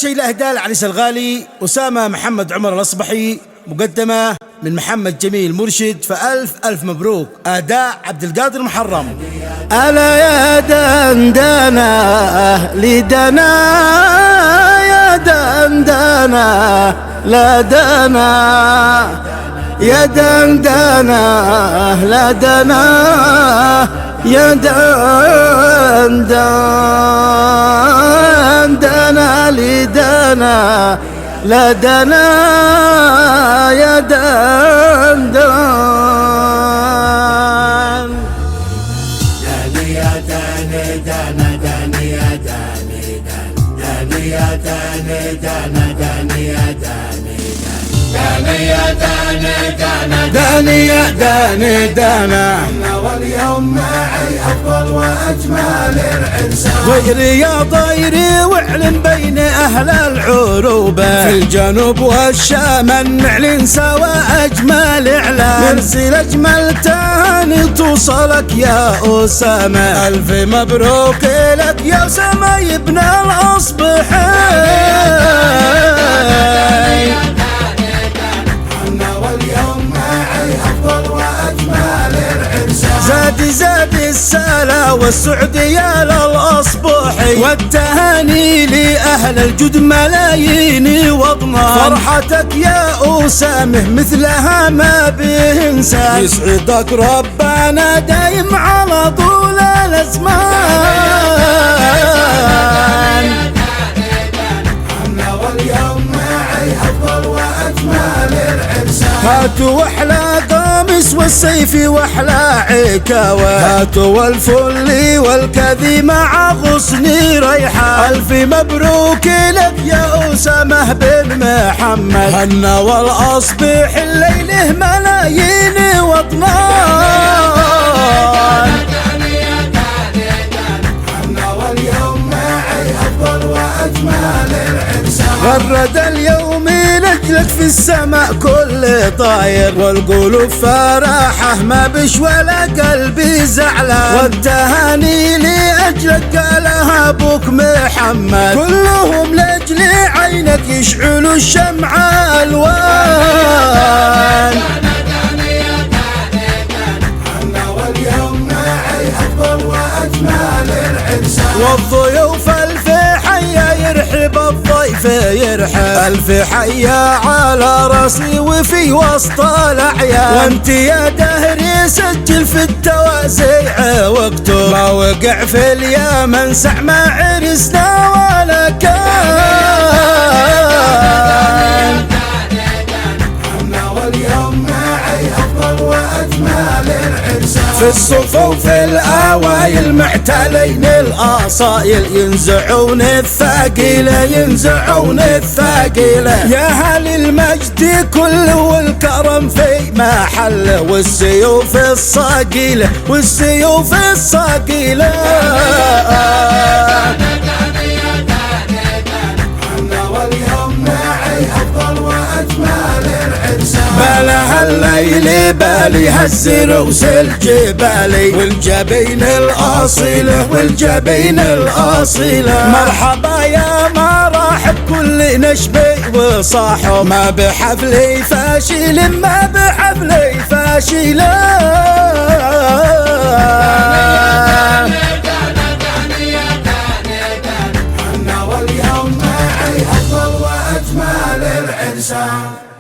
شيء الأهداء العريس الغالي أسامة محمد عمر الأصبحي، مقدمة من محمد جميل مرشد، فألف ألف مبروك. أداء عبد القادر محرم. ألا يا دندنا أهلي دنا، يا دندنا لا دنا، يا دندنا أهل دنا، يا دندنا لدنا لا دنا، يا دندان داني يا داني دانا داني يا داني داني يا داني دانا داني يا داني داني يا داني دانا داني يا داني دانا، واليوم معي أفضل وأجمل العرسان. طيري يا طيري واعلن بين أهل العروبة، في الجنوب والشام نعلن سوا أجمل إعلان، نرسل أجمل تهاني توصلك يا أسامة، ألف مبروك لك يا أسامة يا ابن الأصبحي. زاد السلا والسعودية للأصبحي، والتهاني لأهل الجود ملايين وطنا، فرحتك يا أسامة مثلها ما به إنسان، يسعدك ربنا دايم على طول الأزمان. هاتوا أحلى قامس والسيف وأحلى عكاوة، هاتوا الفل والكذي مع غصن ريحان، ألف مبروك لك يا أسامة بن محمد، هنا والأصبح الليله ملايين وطنان. غرد اليوم لجلك في السماء كل طاير، والقلوب فرحه ما بش ولا قلبي زعلان، والتهاني لأجلك قالها أبوك محمد، كلهم لأجل عينك يشعلوا الشمعة ألوان. والضيوف ألف حيا يرحب الضيف يرحب، ألف حيا على راسي وفي وسط الأعيان، وانت يا دهري سجل في التوازيع واكتب، ما وقع في اليمن سع ما عرسنا ولا كان. في الصفوف الأوايل معتلين الأصايل، ينزعون الثقيلة ينزعون الثقيلة، يا هل المجد كله والكرم في محله، والسيوف الصقيلة والسيوف الصقيلة. بلها الليل بالي هالسروس الجبالي، والجبين الأصيلة والجبين الأصيلة، مرحبا يا مرحب كل نشبي وصاحب، ما بحفلي فاشل ما بحفلي فاشلة. واليوم معي أفضل وأجمل العرسان.